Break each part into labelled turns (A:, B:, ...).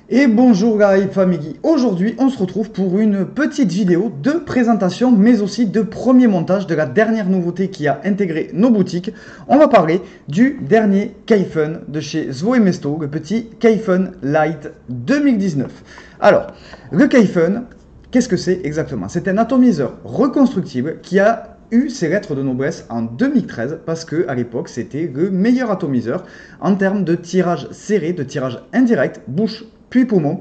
A: Et bonjour la Hype Family, aujourd'hui on se retrouve pour une petite vidéo de présentation mais aussi de premier montage de la dernière nouveauté qui a intégré nos boutiques. On va parler du dernier Kaifen de chez Zwo et Mesto, le petit Kaifen Lite 2019. Alors, le Kaifen, qu'est-ce que c'est exactement? C'est un atomiseur reconstructible qui a eu ses lettres de noblesse en 2013 parce que à l'époque c'était le meilleur atomiseur en termes de tirage serré, de tirage indirect, bouche puis poumon,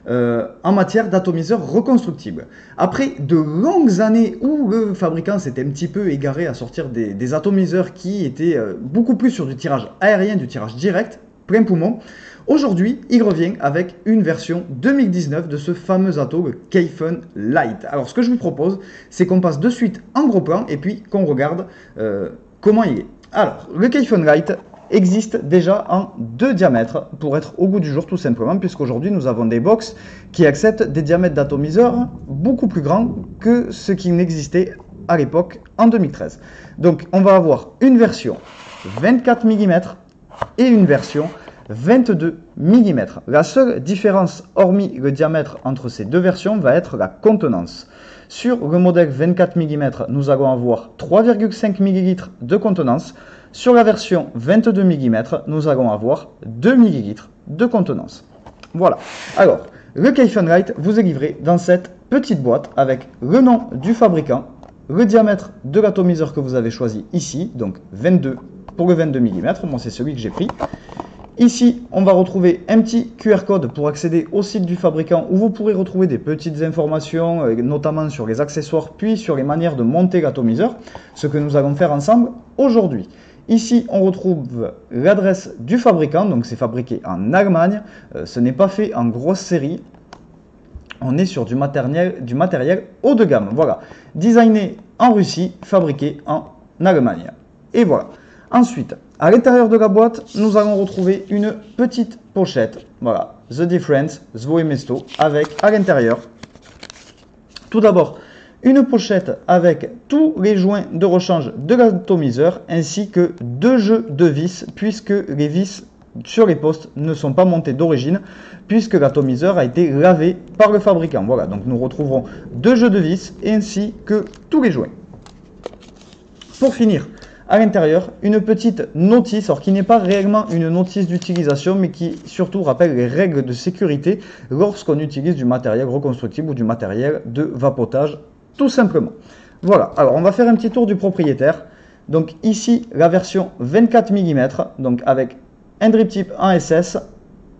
A: en matière d'atomiseur reconstructible. Après de longues années où le fabricant s'était un petit peu égaré à sortir des atomiseurs qui étaient beaucoup plus sur du tirage aérien, du tirage direct, plein poumon, aujourd'hui il revient avec une version 2019 de ce fameux ato, le Kaifen Lite. Alors ce que je vous propose, c'est qu'on passe de suite en gros plan et puis qu'on regarde comment il est. Alors, le Kaifen Lite existe déjà en 2 diamètres pour être au goût du jour tout simplement, puisqu'aujourd'hui nous avons des box qui acceptent des diamètres d'atomiseurs beaucoup plus grands que ce qui n'existait à l'époque en 2013. Donc on va avoir une version 24 mm et une version 22 mm. La seule différence hormis le diamètre entre ces deux versions va être la contenance. Sur le modèle 24 mm, nous allons avoir 3,5 ml de contenance. Sur la version 22 mm, nous allons avoir 2 ml de contenance. Voilà. Alors, le Kaifen Lite vous est livré dans cette petite boîte avec le nom du fabricant, le diamètre de l'atomiseur que vous avez choisi ici, donc 22 pour le 22 mm, moi c'est celui que j'ai pris. Ici, on va retrouver un petit QR code pour accéder au site du fabricant où vous pourrez retrouver des petites informations, notamment sur les accessoires, puis sur les manières de monter l'atomiseur, ce que nous allons faire ensemble aujourd'hui. Ici, on retrouve l'adresse du fabricant, donc c'est fabriqué en Allemagne, ce n'est pas fait en grosse série, on est sur du matériel haut de gamme, voilà, designé en Russie, fabriqué en Allemagne. Et voilà. Ensuite, à l'intérieur de la boîte, nous allons retrouver une petite pochette, voilà, The Difference, Zwo et Mesto, avec à l'intérieur, tout d'abord, une pochette avec tous les joints de rechange de l'atomiseur ainsi que 2 jeux de vis puisque les vis sur les postes ne sont pas montés d'origine puisque l'atomiseur a été lavé par le fabricant. Voilà, donc nous retrouverons 2 jeux de vis ainsi que tous les joints. Pour finir, à l'intérieur, une petite notice, alors qui n'est pas réellement une notice d'utilisation, mais qui surtout rappelle les règles de sécurité lorsqu'on utilise du matériel reconstructible ou du matériel de vapotage, tout simplement. Voilà, alors on va faire un petit tour du propriétaire. Donc ici, la version 24 mm, donc avec un drip tip en SS,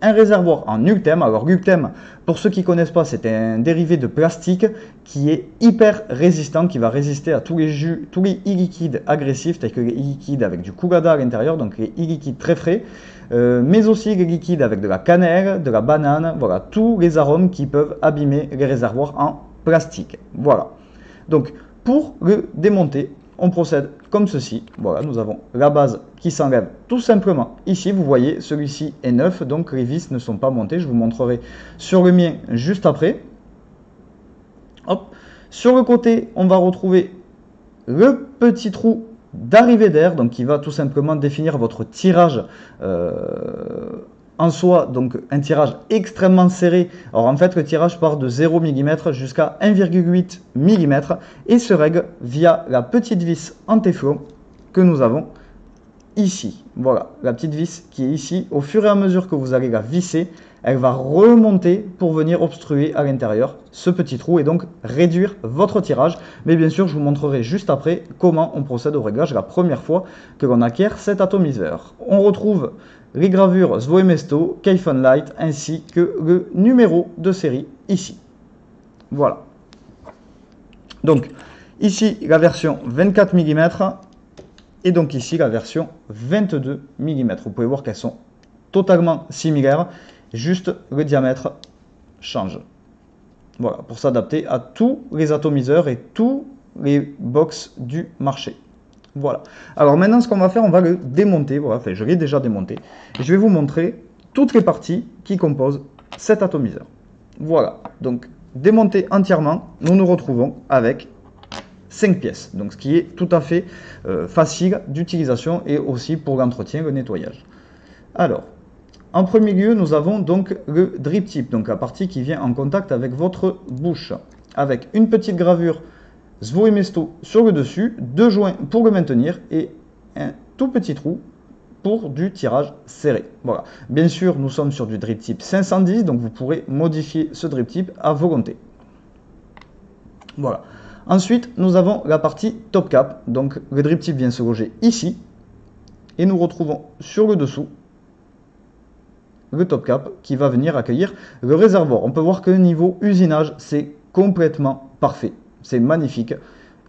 A: un réservoir en Ultem. Alors Ultem, pour ceux qui ne connaissent pas, c'est un dérivé de plastique qui est hyper résistant, qui va résister à tous les jus, tous les e-liquides agressifs, tels que les e-liquides avec du Cougada à l'intérieur, donc les e-liquides très frais, mais aussi les liquides avec de la cannelle, de la banane, voilà, tous les arômes qui peuvent abîmer les réservoirs en plastique. Voilà. Donc pour le démonter, on procède comme ceci. Voilà, nous avons la base qui s'enlève tout simplement ici. Vous voyez, celui-ci est neuf, donc les vis ne sont pas montées. Je vous montrerai sur le mien juste après. Hop. Sur le côté, on va retrouver le petit trou d'arrivée d'air, donc qui va tout simplement définir votre tirage en soi, donc un tirage extrêmement serré. Alors en fait, le tirage part de 0 mm jusqu'à 1,8 mm et se règle via la petite vis en téflon que nous avons ici. Voilà, la petite vis qui est ici. Au fur et à mesure que vous allez la visser, elle va remonter pour venir obstruer à l'intérieur ce petit trou et donc réduire votre tirage. Mais bien sûr, je vous montrerai juste après comment on procède au réglage la première fois que l'on acquiert cet atomiseur. On retrouve les gravures Zwo et Mesto, Kaifen Lite ainsi que le numéro de série ici. Voilà. Donc ici la version 24 mm et donc ici la version 22 mm. Vous pouvez voir qu'elles sont totalement similaires, juste le diamètre change. Voilà, pour s'adapter à tous les atomiseurs et tous les box du marché. Voilà. Alors maintenant, ce qu'on va faire, on va le démonter. Voilà, enfin, je l'ai déjà démonté. Et je vais vous montrer toutes les parties qui composent cet atomiseur. Voilà. Donc, démonté entièrement, nous nous retrouvons avec 5 pièces. Donc, ce qui est tout à fait facile d'utilisation et aussi pour l'entretien, le nettoyage. Alors, En premier lieu, nous avons donc le drip tip, donc la partie qui vient en contact avec votre bouche, avec une petite gravure Svoi Mesto sur le dessus, 2 joints pour le maintenir et un tout petit trou pour du tirage serré. Voilà. Bien sûr, nous sommes sur du drip tip 510, donc vous pourrez modifier ce drip tip à volonté. Voilà. Ensuite, nous avons la partie top cap. Donc, le drip tip vient se loger ici. Et nous retrouvons sur le dessous le top cap qui va venir accueillir le réservoir. On peut voir que le niveau usinage, c'est complètement parfait. C'est magnifique.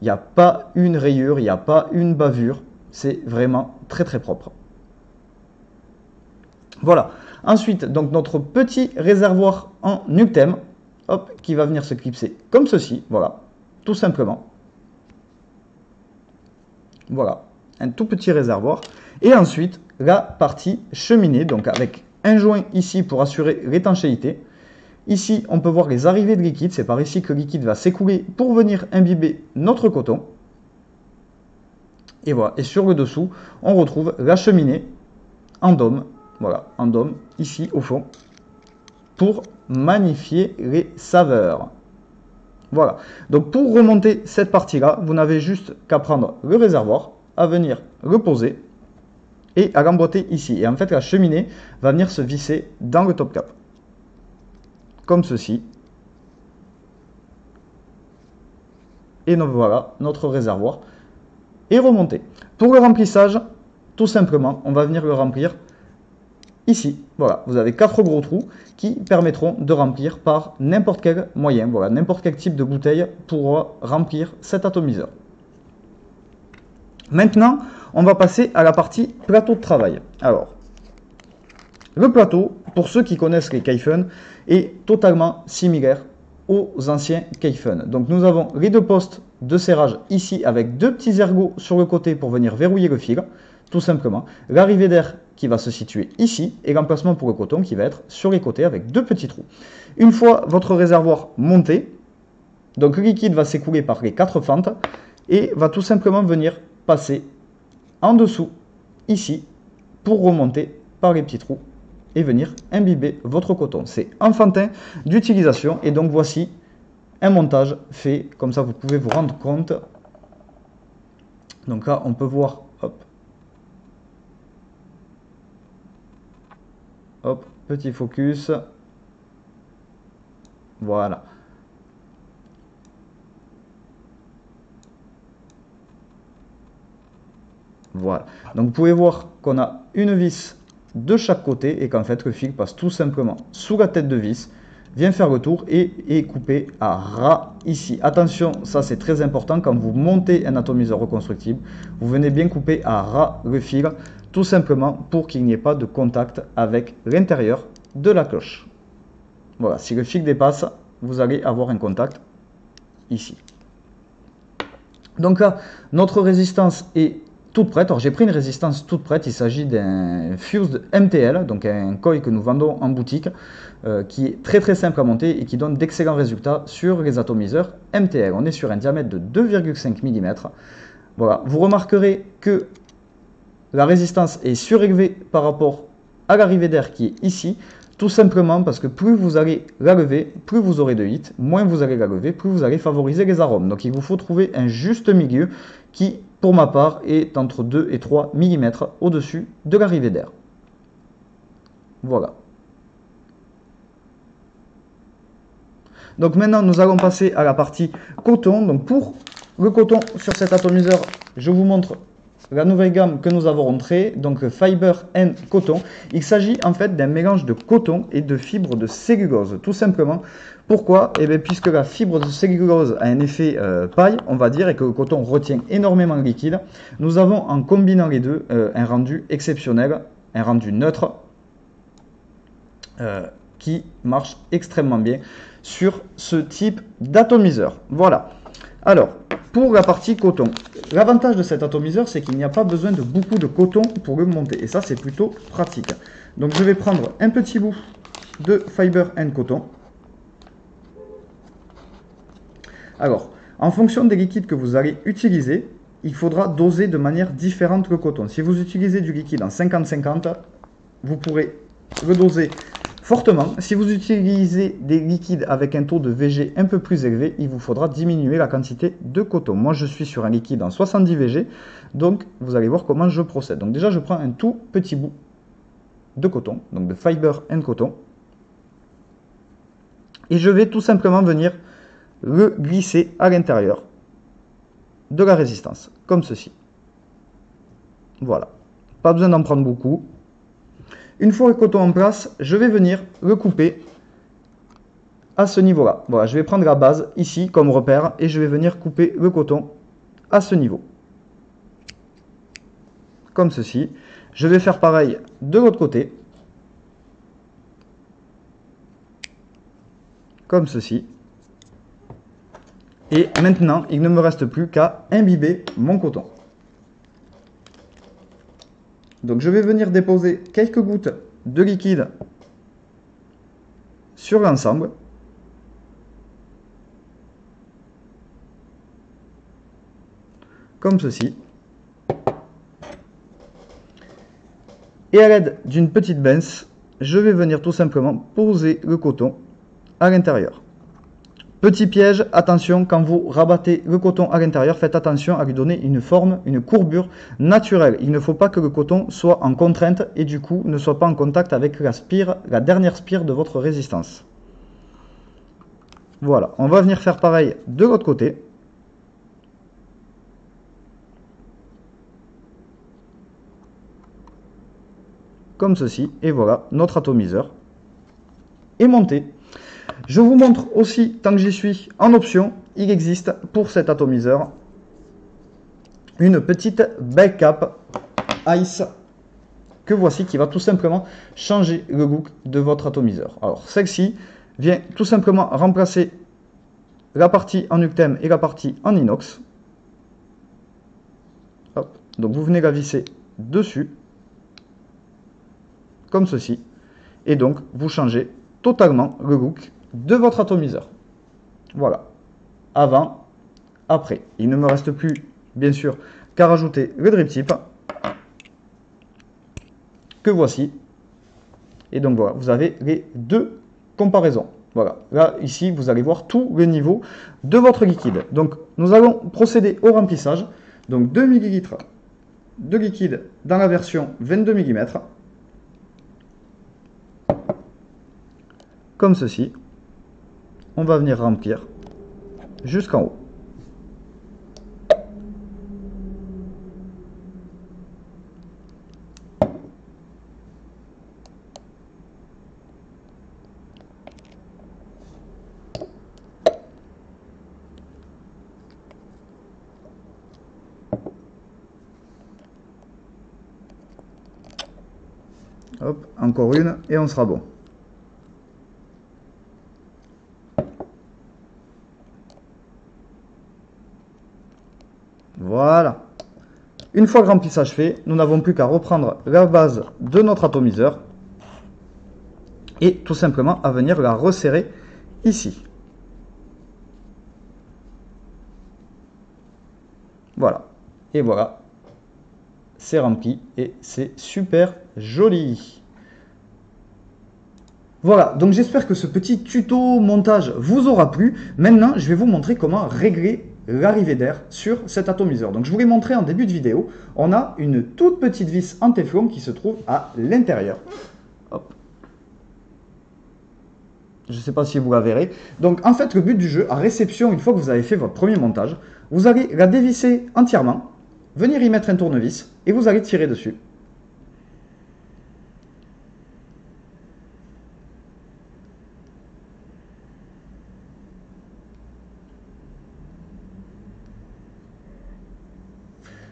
A: Il n'y a pas une rayure, il n'y a pas une bavure. C'est vraiment très très propre. Voilà. Ensuite, donc notre petit réservoir en Nuctem, hop, qui va venir se clipser comme ceci. Voilà, tout simplement. Voilà, un tout petit réservoir. Et ensuite, la partie cheminée, donc avec un joint ici pour assurer l'étanchéité. Ici, on peut voir les arrivées de liquide. C'est par ici que le liquide va s'écouler pour venir imbiber notre coton. Et voilà. Et sur le dessous, on retrouve la cheminée en dôme. Voilà, en dôme, ici au fond, pour magnifier les saveurs. Voilà. Donc pour remonter cette partie-là, vous n'avez juste qu'à prendre le réservoir, à venir le poser et à l'emboîter ici. Et en fait, la cheminée va venir se visser dans le top cap. Comme ceci. Et donc voilà, notre réservoir est remonté. Pour le remplissage, tout simplement, on va venir le remplir ici. Voilà, vous avez 4 gros trous qui permettront de remplir par n'importe quel moyen. Voilà, n'importe quel type de bouteille pourra remplir cet atomiseur. Maintenant, on va passer à la partie plateau de travail. Alors, le plateau, pour ceux qui connaissent les Kaifen, est totalement similaire aux anciens Kaifen. Donc nous avons les 2 postes de serrage ici avec 2 petits ergots sur le côté pour venir verrouiller le fil, tout simplement. L'arrivée d'air qui va se situer ici et l'emplacement pour le coton qui va être sur les côtés avec 2 petits trous. Une fois votre réservoir monté, donc le liquide va s'écouler par les 4 fentes et va tout simplement venir passer en dessous ici pour remonter par les petits trous et venir imbiber votre coton. C'est enfantin d'utilisation et donc voici un montage fait, comme ça vous pouvez vous rendre compte. Donc là on peut voir, hop, hop, petit focus, voilà. Voilà, donc vous pouvez voir qu'on a une vis de chaque côté et qu'en fait le fil passe tout simplement sous la tête de vis, vient faire le tour et est coupé à ras ici. Attention, ça c'est très important quand vous montez un atomiseur reconstructible, vous venez bien couper à ras le fil, tout simplement pour qu'il n'y ait pas de contact avec l'intérieur de la cloche. Voilà, si le fil dépasse, vous allez avoir un contact ici. Donc là, notre résistance est toute prête. Alors j'ai pris une résistance toute prête, il s'agit d'un Fused MTL, donc un coil que nous vendons en boutique, qui est très très simple à monter et qui donne d'excellents résultats sur les atomiseurs MTL. On est sur un diamètre de 2,5 mm. Voilà, vous remarquerez que la résistance est surélevée par rapport à l'arrivée d'air qui est ici, tout simplement parce que plus vous allez la lever, plus vous aurez de hit, moins vous allez la lever, plus vous allez favoriser les arômes. Donc il vous faut trouver un juste milieu qui, pour ma part, est entre 2 et 3 mm au-dessus de l'arrivée d'air. Voilà. Donc maintenant, nous allons passer à la partie coton. Donc pour le coton sur cet atomiseur, je vous montre la nouvelle gamme que nous avons rentrée, donc Fiber and Coton. Il s'agit en fait d'un mélange de coton et de fibres de cellulose, tout simplement. Pourquoi? Eh bien, puisque la fibre de cellulose a un effet paille, on va dire, et que le coton retient énormément de liquide, nous avons, en combinant les deux, un rendu exceptionnel, un rendu neutre, qui marche extrêmement bien sur ce type d'atomiseur. Voilà. Alors, pour la partie coton, l'avantage de cet atomiseur, c'est qu'il n'y a pas besoin de beaucoup de coton pour le monter. Et ça, c'est plutôt pratique. Donc, je vais prendre un petit bout de Fiber and Coton. Alors, en fonction des liquides que vous allez utiliser, il faudra doser de manière différente le coton. Si vous utilisez du liquide en 50-50, vous pourrez le doser fortement. Si vous utilisez des liquides avec un taux de VG un peu plus élevé, il vous faudra diminuer la quantité de coton. Moi, je suis sur un liquide en 70 VG, donc vous allez voir comment je procède. Donc déjà, je prends un tout petit bout de coton, donc de fiber and coton, et je vais tout simplement venir le glisser à l'intérieur de la résistance, comme ceci. Voilà, pas besoin d'en prendre beaucoup. Une fois le coton en place, je vais venir le couper à ce niveau-là. Voilà, je vais prendre la base ici comme repère et je vais venir couper le coton à ce niveau. Comme ceci. Je vais faire pareil de l'autre côté. Comme ceci. Et maintenant, il ne me reste plus qu'à imbiber mon coton. Donc je vais venir déposer quelques gouttes de liquide sur l'ensemble. Comme ceci. Et à l'aide d'une petite pince, je vais venir tout simplement poser le coton à l'intérieur. Petit piège, attention, quand vous rabattez le coton à l'intérieur, faites attention à lui donner une forme, une courbure naturelle. Il ne faut pas que le coton soit en contrainte et du coup ne soit pas en contact avec la dernière spire de votre résistance. Voilà, on va venir faire pareil de l'autre côté. Comme ceci, et voilà, notre atomiseur est monté. Je vous montre aussi, tant que j'y suis, en option, il existe pour cet atomiseur une petite belle cape Ice que voici, qui va tout simplement changer le look de votre atomiseur. Alors celle-ci vient tout simplement remplacer la partie en ULTEM et la partie en inox. Hop. Donc vous venez la visser dessus, comme ceci, et donc vous changez totalement le look de votre atomiseur. Voilà, avant, après. Il ne me reste plus, bien sûr, qu'à rajouter le drip tip, que voici. Et donc voilà, vous avez les deux comparaisons. Voilà, là, ici, vous allez voir tout le niveau de votre liquide. Donc, nous allons procéder au remplissage. Donc, 2 ml de liquide dans la version 22 mm. Comme ceci. On va venir remplir jusqu'en haut. Hop, encore une et on sera bon. Voilà. Une fois le remplissage fait, nous n'avons plus qu'à reprendre la base de notre atomiseur et tout simplement à venir la resserrer ici. Voilà. Et voilà. C'est rempli et c'est super joli. Voilà, donc j'espère que ce petit tuto montage vous aura plu. Maintenant, je vais vous montrer comment régler l'arrivée d'air sur cet atomiseur. Donc je vous l'ai montré en début de vidéo. On a une toute petite vis en téflon qui se trouve à l'intérieur. Hop. Je ne sais pas si vous la verrez. Donc en fait, le but du jeu, à réception, une fois que vous avez fait votre premier montage, vous allez la dévisser entièrement, venir y mettre un tournevis et vous allez tirer dessus.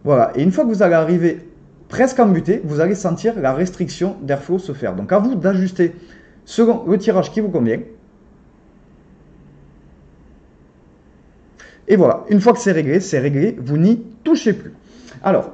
A: Voilà, et une fois que vous allez arriver presque embuté, vous allez sentir la restriction d'airflow se faire. Donc à vous d'ajuster selon le tirage qui vous convient. Et voilà, une fois que c'est réglé, vous n'y touchez plus. Alors,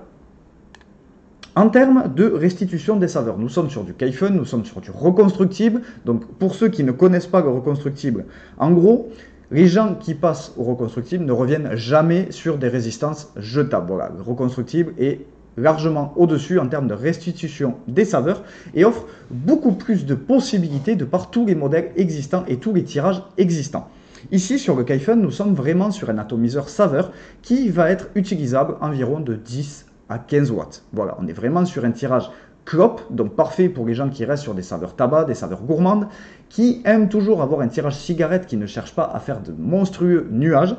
A: en termes de restitution des saveurs, nous sommes sur du Kaifen, nous sommes sur du reconstructible. Donc pour ceux qui ne connaissent pas le reconstructible, en gros, les gens qui passent au reconstructible ne reviennent jamais sur des résistances jetables. Voilà, le reconstructible est largement au-dessus en termes de restitution des saveurs et offre beaucoup plus de possibilités de par tous les modèles existants et tous les tirages existants. Ici, sur le Kaifen, nous sommes vraiment sur un atomiseur saveur qui va être utilisable environ de 10 à 15 watts. Voilà, on est vraiment sur un tirage clope, donc parfait pour les gens qui restent sur des saveurs tabac, des saveurs gourmandes, qui aiment toujours avoir un tirage cigarette, qui ne cherchent pas à faire de monstrueux nuages.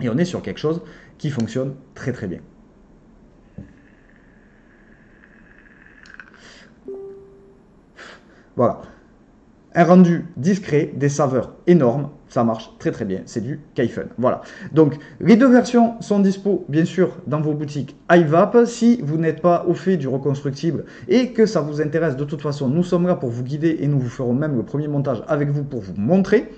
A: Et on est sur quelque chose qui fonctionne très très bien. Voilà. Un rendu discret, des saveurs énormes, ça marche très très bien, c'est du Kaifen. Voilà. Donc les deux versions sont dispo bien sûr dans vos boutiques iVap. Si vous n'êtes pas au fait du reconstructible et que ça vous intéresse, de toute façon, nous sommes là pour vous guider et nous vous ferons même le premier montage avec vous pour vous montrer.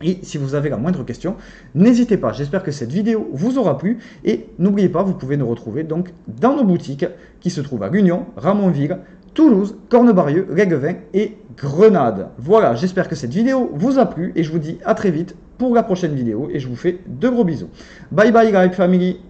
A: Et si vous avez la moindre question, n'hésitez pas. J'espère que cette vidéo vous aura plu. Et n'oubliez pas, vous pouvez nous retrouver donc dans nos boutiques qui se trouvent à l'Union, Ramonville, Toulouse, Cornebarieux, Réguevin et Grenade. Voilà, j'espère que cette vidéo vous a plu et je vous dis à très vite pour la prochaine vidéo et je vous fais de gros bisous. Bye bye, Grape Family.